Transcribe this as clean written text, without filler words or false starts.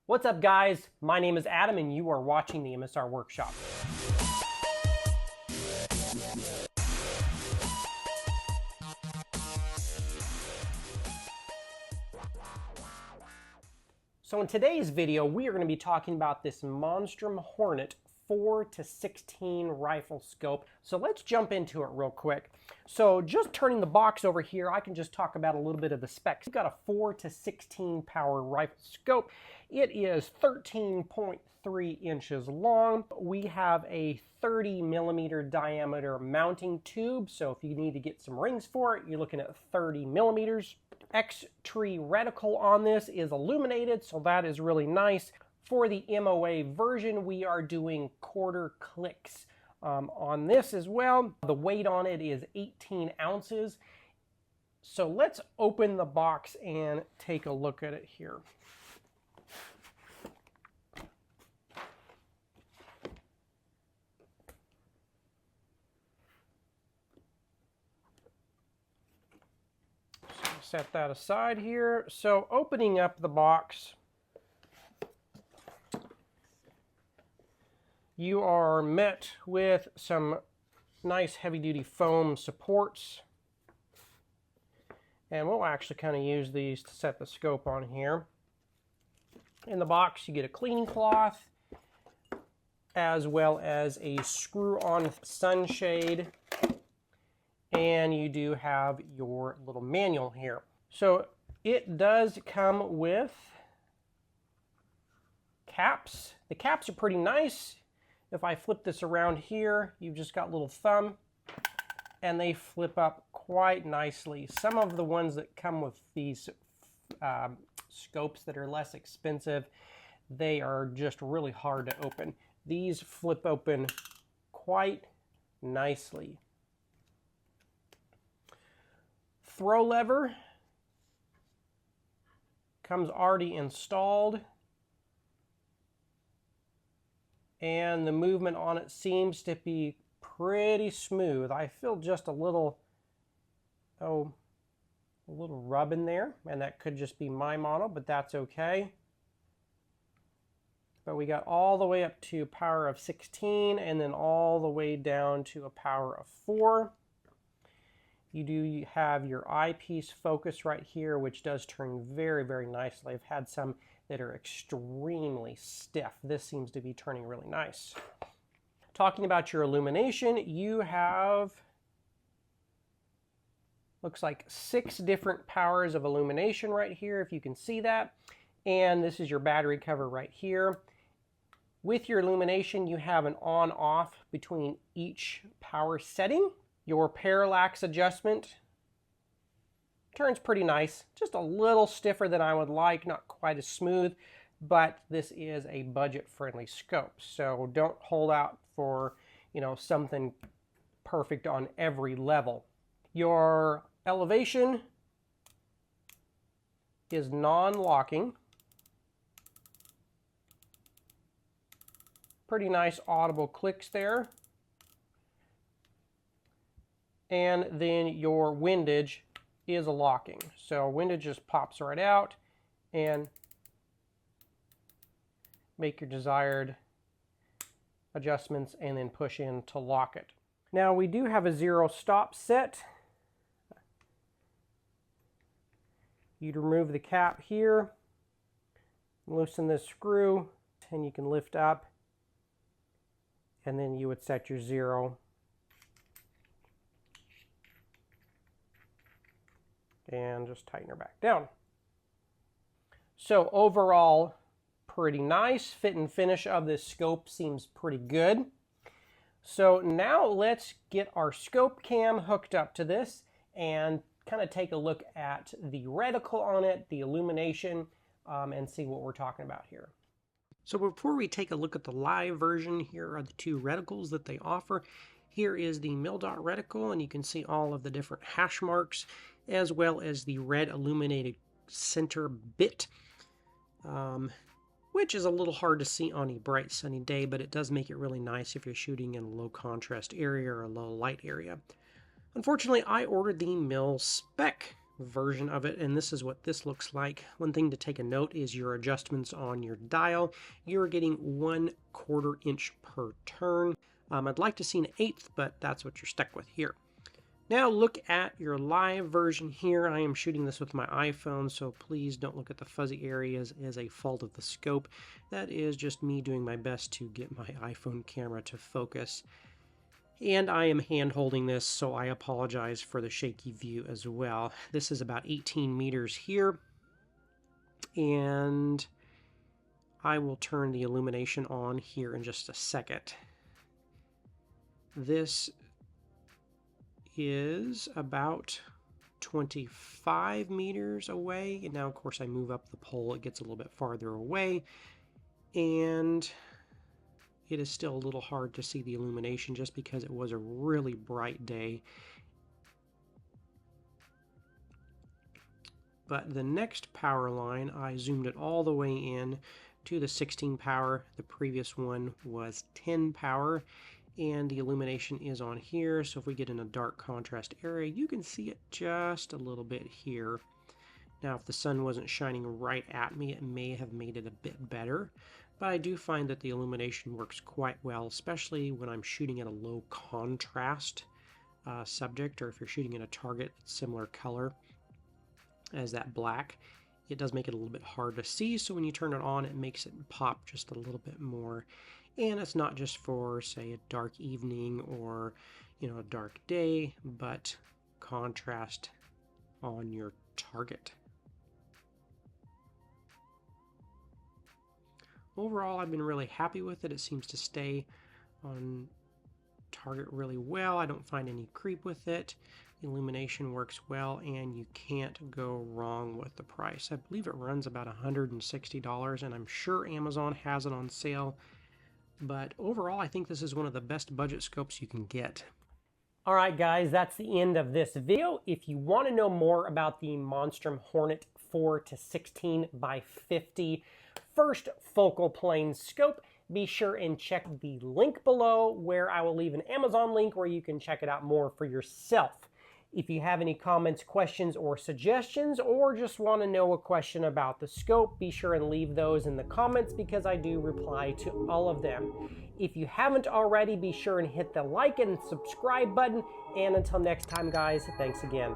What's up, guys? My name is Adam and you are watching the MSR Workshop. So in today's video, we are going to be talking about this Monstrum Hornet 4-16 rifle scope. So let's jump into it real quick. So just turning the box over here, I can just talk about a little bit of the specs. We've got a 4-16 power rifle scope. It is 13.3 inches long. We have a 30 millimeter diameter mounting tube. So if you need to get some rings for it, you're looking at 30 millimeters. X-Tree reticle on this is illuminated, so that is really nice. For the MOA version, we are doing quarter clicks on this as well. The weight on it is 18 ounces. So let's open the box and take a look at it here. Set that aside here. So opening up the box, you are met with some nice heavy-duty foam supports. And we'll actually kind of use these to set the scope on here. In the box, you get a cleaning cloth, as well as a screw-on sunshade. And you do have your little manual here. So it does come with caps. The caps are pretty nice. If I flip this around here, you've just got a little thumb, and they flip up quite nicely. Some of the ones that come with these scopes that are less expensive, they are just really hard to open. These flip open quite nicely. Throw lever comes already installed, and the movement on it seems to be pretty smooth. I feel just a little rub in there, and that could just be my model, but that's okay. But we got all the way up to power of 16 and then all the way down to a power of 4. You do have your eyepiece focus right here, which does turn very, very nicely. I've had some that are extremely stiff. This seems to be turning really nice. Talking about your illumination, you have, looks like 6 different powers of illumination right here, if you can see that. And this is your battery cover right here. With your illumination, you have an on-off between each power setting. Your parallax adjustment turns pretty nice, just a little stiffer than I would like, not quite as smooth, but this is a budget-friendly scope. So don't hold out for, something perfect on every level. Your elevation is non-locking. Pretty nice audible clicks there. And then your windage is a locking. So windage just pops right out and make your desired adjustments and then push in to lock it. Now we do have a 0 stop set. You'd remove the cap here, loosen this screw, and you can lift up, and then you would set your 0. And just tighten her back down. So overall, pretty nice. Fit and finish of this scope seems pretty good. So now let's get our scope cam hooked up to this and kind of take a look at the reticle on it, the illumination, and see what we're talking about here. So before we take a look at the live version, here are the 2 reticles that they offer. Here is the mil-dot reticle, and you can see all of the different hash marks, as well as the red illuminated center bit, which is a little hard to see on a bright sunny day, but it does make it really nice if you're shooting in a low contrast area or a low light area. Unfortunately, I ordered the mil spec version of it, and this is what this looks like. One thing to take a note is your adjustments on your dial. You're getting 1/4 inch per turn. I'd like to see an 1/8, but that's what you're stuck with here. Now look at your live version here. I am shooting this with my iPhone, so please don't look at the fuzzy areas as a fault of the scope. That is just me doing my best to get my iPhone camera to focus. And I am hand holding this, so I apologize for the shaky view as well. This is about 18 meters here. And I will turn the illumination on here in just a second. This is about 25 meters away, and now of course I move up the pole, it gets a little bit farther away, and it is still a little hard to see the illumination just because it was a really bright day. But the next power line, I zoomed it all the way in to the 16 power. The previous one was 10 power. And the illumination is on here, so if we get in a dark contrast area, you can see it just a little bit here. Now, if the sun wasn't shining right at me, it may have made it a bit better, but I do find that the illumination works quite well, especially when I'm shooting at a low contrast subject, or if you're shooting at a target that's similar color as that black. It does make it a little bit hard to see, so when you turn it on, it makes it pop just a little bit more. And it's not just for, say, a dark evening or, a dark day, but contrast on your target. Overall, I've been really happy with it. It seems to stay on target really well. I don't find any creep with it. The illumination works well, and you can't go wrong with the price. I believe it runs about $160, and I'm sure Amazon has it on sale. But overall, I think this is one of the best budget scopes you can get. All right, guys, that's the end of this video. If you want to know more about the Monstrum Hornet 4-16x50 first focal plane scope, be sure and check the link below where I will leave an Amazon link where you can check it out more for yourself. If you have any comments, questions, or suggestions, or just want to know a question about the scope, be sure and leave those in the comments because I do reply to all of them. If you haven't already, be sure and hit the like and subscribe button. And until next time, guys, thanks again.